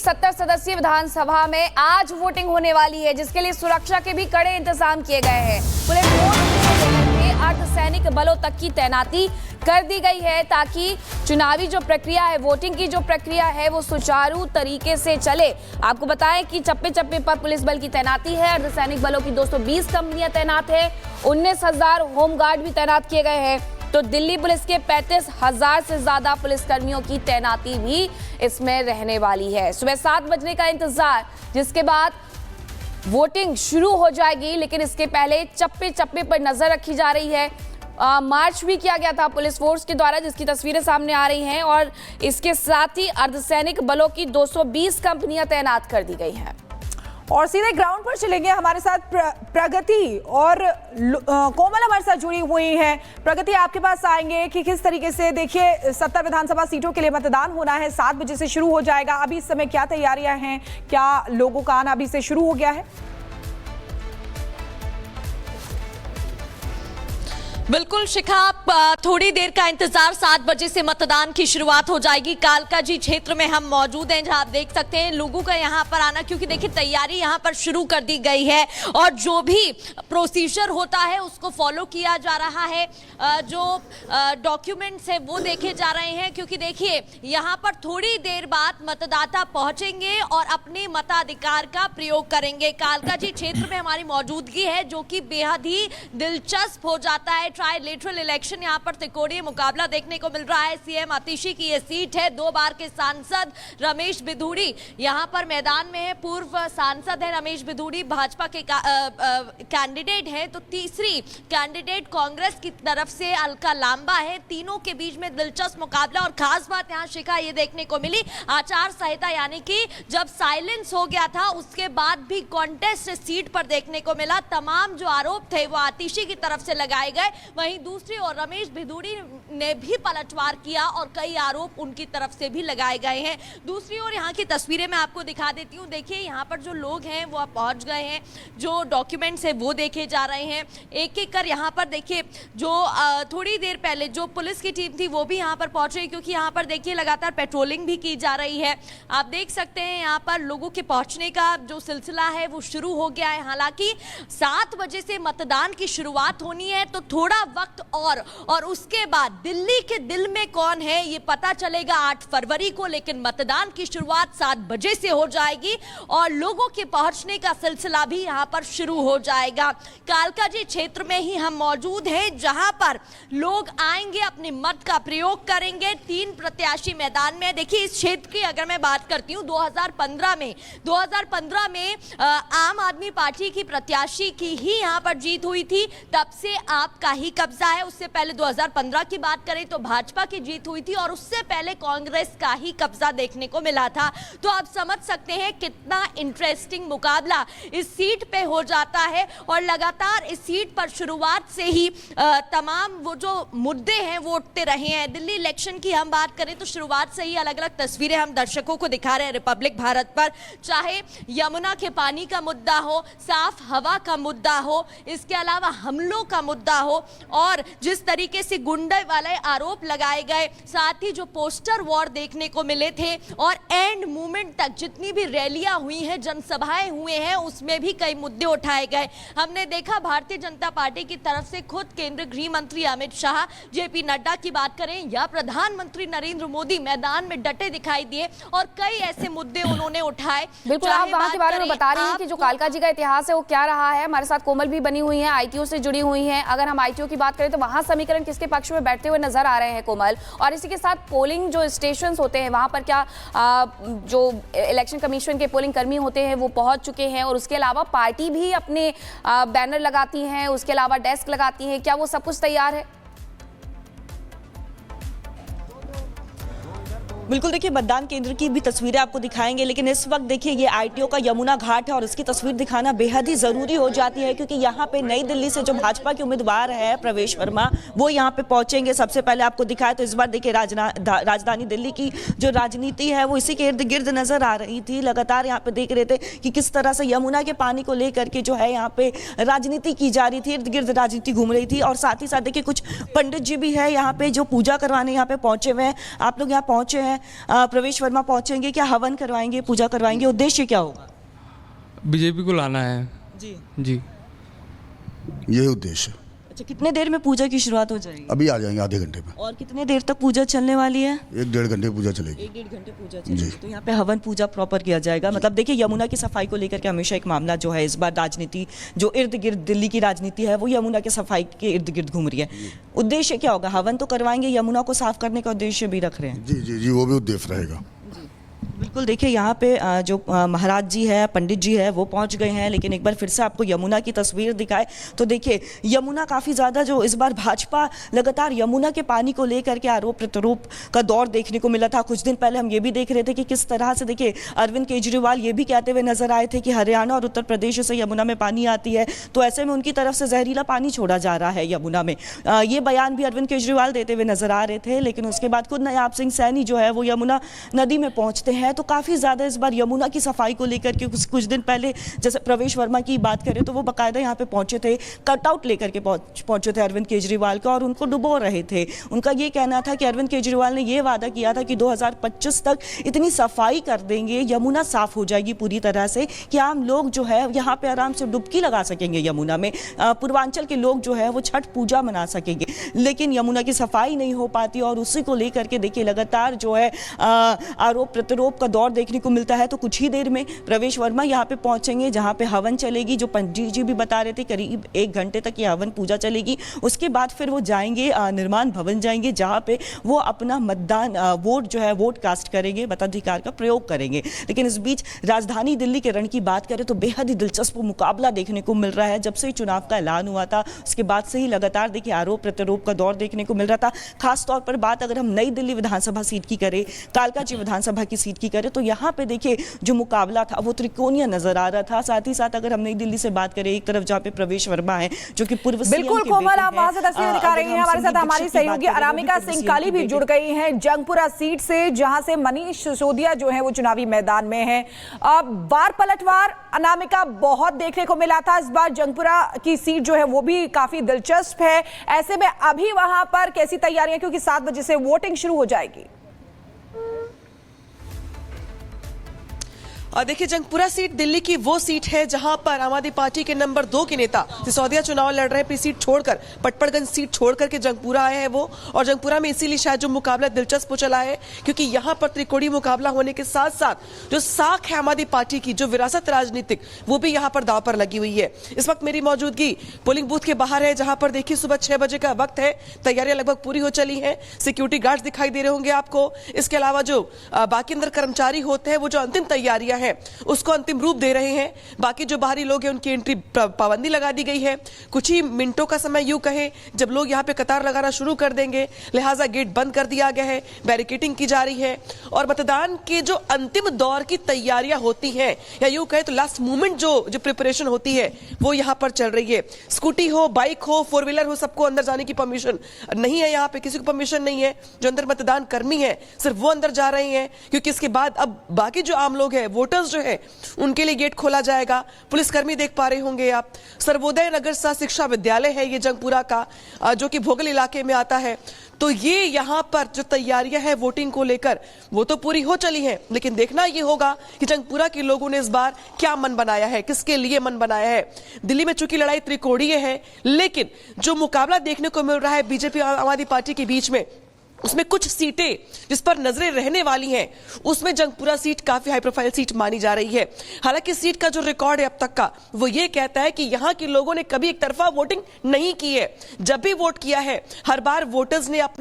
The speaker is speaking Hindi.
70 सदस्यीय विधानसभा में आज वोटिंग होने वाली है, जिसके लिए सुरक्षा के भी कड़े इंतजाम किए गए हैं। पुलिस में अर्धसैनिक बलों तक की तैनाती कर दी गई है ताकि चुनावी जो प्रक्रिया है, वोटिंग की जो प्रक्रिया है, वो सुचारू तरीके से चले। आपको बताएं कि चप्पे चप्पे पर पुलिस बल की तैनाती है। अर्धसैनिक बलों की 220 कंपनियां तैनात है, 19,000 होमगार्ड भी तैनात किए गए हैं। तो दिल्ली पुलिस के 35,000 से ज्यादा पुलिसकर्मियों की तैनाती भी इसमें रहने वाली है। सुबह 7 बजने का इंतजार, जिसके बाद वोटिंग शुरू हो जाएगी, लेकिन इसके पहले चप्पे चप्पे पर नजर रखी जा रही है। मार्च भी किया गया था पुलिस फोर्स के द्वारा, जिसकी तस्वीरें सामने आ रही हैं, और इसके साथ ही अर्धसैनिक बलों की 220 कंपनियां तैनात कर दी गई हैं। और सीधे ग्राउंड पर चलेंगे, हमारे साथ प्रगति और कोमल हमारे साथ जुड़ी हुई हैं। प्रगति, आपके पास आएंगे कि किस तरीके से, देखिए 70 विधानसभा सीटों के लिए मतदान होना है, 7 बजे से शुरू हो जाएगा। अभी इस समय क्या तैयारियां हैं, क्या लोगों का आना अभी से शुरू हो गया है? बिल्कुल शिखा, थोड़ी देर का इंतजार, 7 बजे से मतदान की शुरुआत हो जाएगी। कालकाजी क्षेत्र में हम मौजूद हैं, जहां आप देख सकते हैं लोगों का यहां पर आना, क्योंकि देखिए तैयारी यहां पर शुरू कर दी गई है और जो भी प्रोसीजर होता है उसको फॉलो किया जा रहा है। जो डॉक्यूमेंट्स है वो देखे जा रहे हैं, क्योंकि देखिए यहां पर थोड़ी देर बाद मतदाता पहुंचेंगे और अपने मताधिकार का प्रयोग करेंगे। कालकाजी क्षेत्र में हमारी मौजूदगी है, जो कि बेहद ही दिलचस्प हो जाता है। ट्राइलेटरल इलेक्शन, यहाँ पर त्रिकोणीय मुकाबला देखने को मिल रहा है। सीएम आतिशी की ये सीट है, 2 बार के सांसद रमेश बिधूड़ी यहाँ पर मैदान में है। पूर्व सांसद है रमेश बिधूड़ी, भाजपा के कैंडिडेट है। तो तीसरी कैंडिडेट कांग्रेस की तरफ से अलका लांबा है। तीनों के बीच में दिलचस्प मुकाबला, और खास बात यहाँ शिखा ये देखने को मिली, आचार संहिता यानी कि जब साइलेंस हो गया था उसके बाद भी कॉन्टेस्ट सीट पर देखने को मिला। तमाम जो आरोप थे वो आतिशी की तरफ से लगाए गए, वहीं दूसरी ओर रमेश बिधूड़ी ने भी पलटवार किया और कई आरोप उनकी तरफ से भी लगाए गए हैं। दूसरी ओर यहाँ की तस्वीरें मैं आपको दिखा देती हूँ। देखिए यहाँ पर जो लोग हैं वो अब पहुँच गए हैं, जो डॉक्यूमेंट्स है वो देखे जा रहे हैं एक एक कर। यहाँ पर देखिए जो थोड़ी देर पहले जो पुलिस की टीम थी वो भी यहाँ पर पहुँच रही, क्योंकि यहाँ पर देखिए लगातार पेट्रोलिंग भी की जा रही है। आप देख सकते हैं यहाँ पर लोगों के पहुँचने का जो सिलसिला है वो शुरू हो गया है। हालांकि 7 बजे से मतदान की शुरुआत होनी है, तो थोड़ा वक्त और उसके बाद दिल्ली के दिल में कौन है ये पता चलेगा 8 फरवरी को। लेकिन मतदान की शुरुआत 7 बजे से हो जाएगी और लोगों के पहुंचने का सिलसिला भी यहां पर शुरू हो जाएगा। कालकाजी क्षेत्र में ही हम मौजूद हैं, जहां पर लोग आएंगे, अपने मत का प्रयोग करेंगे। 3 प्रत्याशी मैदान में। देखिए इस क्षेत्र की अगर मैं बात करती हूं, 2015 में आम आदमी पार्टी की प्रत्याशी की ही यहां पर जीत हुई थी, तब से आपका ही कब्जा है। उससे पहले 2015 की बात करें तो भाजपा की जीत हुई थी और उससे पहले कांग्रेस का ही कब्जा देखने को मिला था। तो आप समझ सकते हैं कितना इंटरेस्टिंग मुकाबला इस सीट पे हो जाता है। और लगातार इस सीट पर शुरुआत से ही तमाम वो जो मुद्दे हैं वो उठते रहे हैं। दिल्ली इलेक्शन की हम बात करें तो शुरुआत से ही अलग अलग तस्वीरें हम दर्शकों को दिखा रहे हैं रिपब्लिक भारत पर, चाहे यमुना के पानी का मुद्दा हो, साफ हवा का मुद्दा हो, इसके अलावा हमलों का मुद्दा हो, और जिस तरीके से गुंडे वाले आरोप लगाए गए, साथ ही जो पोस्टर वॉर देखने को मिले थे, और एंड मूवमेंट तक जितनी भी रैलियां हुई हैं, जनसभाएं हुए हैं, उसमें भी कई मुद्दे उठाए गए। हमने देखा भारतीय जनता पार्टी की तरफ से खुद केंद्रीय गृह मंत्री अमित शाह, जेपी नड्डा की बात करें या प्रधानमंत्री नरेंद्र मोदी मैदान में डटे दिखाई दिए और कई ऐसे मुद्दे उन्होंने उठाए। बिल्कुल, आप वहां के बारे में बता रही हैं कि जो कालकाजी का इतिहास है वो क्या रहा है। हमारे साथ कोमल भी बनी हुई है, आईटीओ से जुड़ी हुई है। अगर हम आईटीओ की बात करें तो वहां समीकरण किसके पक्ष में बैठते हुए नजर आ रहे हैं कोमल, और इसी के साथ पोलिंग जो स्टेशंस होते हैं वहां पर क्या जो इलेक्शन कमीशन के पोलिंग कर्मी होते हैं वो पहुंच चुके हैं, और उसके अलावा पार्टी भी अपने बैनर लगाती हैं, उसके अलावा डेस्क लगाती हैं, क्या वो सब कुछ तैयार है? बिल्कुल, देखिए मतदान केंद्र की भी तस्वीरें आपको दिखाएंगे, लेकिन इस वक्त देखिए ये आईटीओ का यमुना घाट है और इसकी तस्वीर दिखाना बेहद ही ज़रूरी हो जाती है, क्योंकि यहाँ पे नई दिल्ली से जो भाजपा के उम्मीदवार है प्रवेश वर्मा, वो यहाँ पे पहुँचेंगे। सबसे पहले आपको दिखाया तो इस बार देखिए राजधानी दिल्ली की जो राजनीति है वो इसी के इर्द गिर्द नजर आ रही थी। लगातार यहाँ पे देख रहे थे कि किस तरह से यमुना के पानी को लेकर के जो है यहाँ पे राजनीति की जा रही थी, इर्द गिर्द राजनीति घूम रही थी। और साथ ही साथ देखिए कुछ पंडित जी भी है यहाँ पे जो पूजा करवाने यहाँ पे पहुंचे हुए हैं। आप लोग यहाँ पहुंचे हैं, प्रवेश वर्मा पहुंचेंगे, क्या हवन करवाएंगे, पूजा करवाएंगे, उद्देश्य क्या होगा? बीजेपी को लाना है जी जी। यही उद्देश्य। अच्छा, कितने देर में पूजा की शुरुआत हो जाएगी? अभी आ जाएंगे आधे घंटे में। और कितने देर तक पूजा चलने वाली है? 1-1.5 घंटे पूजा चलेगी। 1-1.5 घंटे पूजा चलेगी। तो यहाँ पे हवन पूजा प्रॉपर किया जाएगा। मतलब देखिए, यमुना की सफाई को लेकर के हमेशा एक मामला जो है, इस बार राजनीति जो इर्द गिर्द दिल्ली की राजनीति है वो यमुना के सफाई के इर्द गिर्द घूम रही है। उद्देश्य क्या होगा? हवन तो करवाएंगे, यमुना को साफ करने का उद्देश्य भी रख रहे हैं। जी जी जी, वो भी उद्देश्य रहेगा। बिल्कुल, देखिए यहाँ पे जो महाराज जी है, पंडित जी है, वो पहुंच गए हैं। लेकिन एक बार फिर से आपको यमुना की तस्वीर दिखाए तो देखिए, यमुना काफ़ी ज़्यादा जो इस बार भाजपा लगातार यमुना के पानी को लेकर के आरोप प्रत्यारोप का दौर देखने को मिला था। कुछ दिन पहले हम ये भी देख रहे थे कि किस तरह से देखिए अरविंद केजरीवाल ये भी कहते हुए नजर आए थे कि हरियाणा और उत्तर प्रदेश से यमुना में पानी आती है, तो ऐसे में उनकी तरफ से जहरीला पानी छोड़ा जा रहा है यमुना में। ये बयान भी अरविंद केजरीवाल देते हुए नजर आ रहे थे। लेकिन उसके बाद खुद नायाब सिंह सैनी जो है वो यमुना नदी में पहुंचते हैं। तो काफ़ी ज़्यादा इस बार यमुना की सफाई को लेकर के कुछ दिन पहले जैसे प्रवेश वर्मा की बात करें तो वो बाकायदा यहाँ पे पहुंचे थे, कटआउट लेकर के पहुंचे थे अरविंद केजरीवाल का, और उनको डुबो रहे थे। उनका ये कहना था कि अरविंद केजरीवाल ने ये वादा किया था कि 2025 तक इतनी सफाई कर देंगे, यमुना साफ हो जाएगी पूरी तरह से कि आम लोग जो है यहाँ पे आराम से डुबकी लगा सकेंगे यमुना में। पूर्वांचल के लोग जो है वो छठ पूजा मना सकेंगे। लेकिन यमुना की सफाई नहीं हो पाती और उसी को लेकर के देखिए लगातार जो है आरोप प्रत्यारोप का दौर देखने को मिलता है। तो कुछ ही देर में प्रवेश वर्मा यहाँ पे पहुंचेंगे जहाँ पे हवन चलेगी, जो पंडित जी भी बता रहे थे करीब 1 घंटे तक ये हवन पूजा चलेगी। उसके बाद फिर वो जाएंगे निर्माण भवन जाएंगे, जहाँ पे वो अपना मतदान वोट जो है वोट कास्ट करेंगे, मताधिकार का प्रयोग करेंगे। लेकिन इस बीच राजधानी दिल्ली के रण की बात करें तो बेहद ही दिलचस्प मुकाबला देखने को मिल रहा है। जब से चुनाव का ऐलान हुआ था उसके बाद से ही लगातार देखिए आरोप प्रत्यारोप का दौर देखने को मिल रहा था। खासतौर पर बात अगर हम नई दिल्ली विधानसभा सीट की करें, कालकाजी विधानसभा की सीट की करें, तो यहाँ पे देखिए जो मुकाबला था वो त्रिकोणीय नजर आ रहा था। साथ ही साथ अगर हम नई दिल्ली से बात करें, एक तरफ जहाँ पे प्रवेश वर्मा है जो कि पूर्व बिल्कुल कोमल, आप वहां से तस्वीरें दिखा रही हैं। हमारे साथ हमारी सहयोगी अनामिका सिंह भी जुड़ गई हैं जंगपुरा सीट से, जहां से मनीष सिसोदिया जो है वो चुनावी मैदान में है। वार पलटवार अनामिका बहुत देखने को मिला था। इस बार जंगपुरा की सीट जो है वो भी काफी दिलचस्प है। ऐसे में अभी वहां पर कैसी तैयारियां, क्योंकि 7 बजे से वोटिंग शुरू हो जाएगी? और देखिए, जंगपुरा सीट दिल्ली की वो सीट है जहां पर आम आदमी पार्टी के नंबर 2 के नेता सिसोदिया चुनाव लड़ रहे हैं। अपनी सीट छोड़कर, पटपड़गंज सीट छोड़ करके जंगपुरा आए हैं वो। और जंगपुरा में इसीलिए शायद जो मुकाबला दिलचस्प हो चला है, क्योंकि यहां पर त्रिकोणीय मुकाबला होने के साथ साथ जो साख है आम आदमी पार्टी की, जो विरासत राजनीतिक, वो भी यहां पर दांव पर लगी हुई है। इस वक्त मेरी मौजूदगी पोलिंग बूथ के बाहर है, जहां पर देखिए सुबह 6 बजे का वक्त है। तैयारियां लगभग पूरी हो चली है। सिक्योरिटी गार्ड्स दिखाई दे रहे होंगे आपको। इसके अलावा जो बाकी अंदर कर्मचारी होते हैं वो जो अंतिम तैयारियां हैं उसको अंतिम रूप दे रहे हैं। बाकी जो बाहरी लोग हैं उनकी एंट्री पाबंदी लगा दी गई है। कुछ ही मिनटों का समय यूं कहें जब लोग यहां पे कतार लगाना शुरू कर देंगे, लिहाजा गेट बंद कर दिया गया है, बैरिकेडिंग की जा रही है। और मतदान के जो अंतिम दौर की तैयारियां होती हैं, या यूं कहें तो लास्ट मोमेंट जो प्रिपरेशन होती है वो यहां पर चल रही है। स्कूटी हो, बाइक हो, 4 व्हीलर हो, सबको अंदर जाने की परमिशन नहीं है। यहां पे किसी को परमिशन नहीं है। जो अंदर मतदान कर्मी है सिर्फ वो अंदर जा रहे हैं, क्योंकि इसके बाद अब बाकी जो आम लोग हैं, वोटर्स जो है, उनके लिए गेट खोला जाएगा। पुलिसकर्मी देख पा रहे होंगे आप। सर्वोदय नगर सह शिक्षा विद्यालय है ये जंगपुरा का, जो कि भोगल इलाके में आता है। तो ये यहां पर जो तैयारियां हैं वोटिंग को लेकर वो तो पूरी हो चली हैं, लेकिन देखना ये होगा कि जंगपुरा के लोगों ने इस बार क्या मन बनाया है, किसके लिए मन बनाया है। दिल्ली में चूंकि लड़ाई त्रिकोणीय है, लेकिन जो मुकाबला देखने को मिल रहा है बीजेपी और आम आदमी पार्टी के बीच में, उसमें कुछ सीटें जिस पर नजरें रहने वाली हैं, उसमें जंगपुरा सीट काफी हाई प्रोफाइल सीट मानी जा रही है। हालांकि सीट का जो रिकॉर्ड है अब तक का, वो ये कहता है कि यहां के लोगों ने कभी एक तरफा वोटिंग नहीं की है। जब भी वोट किया है, हर बार वोटर्स ने अपना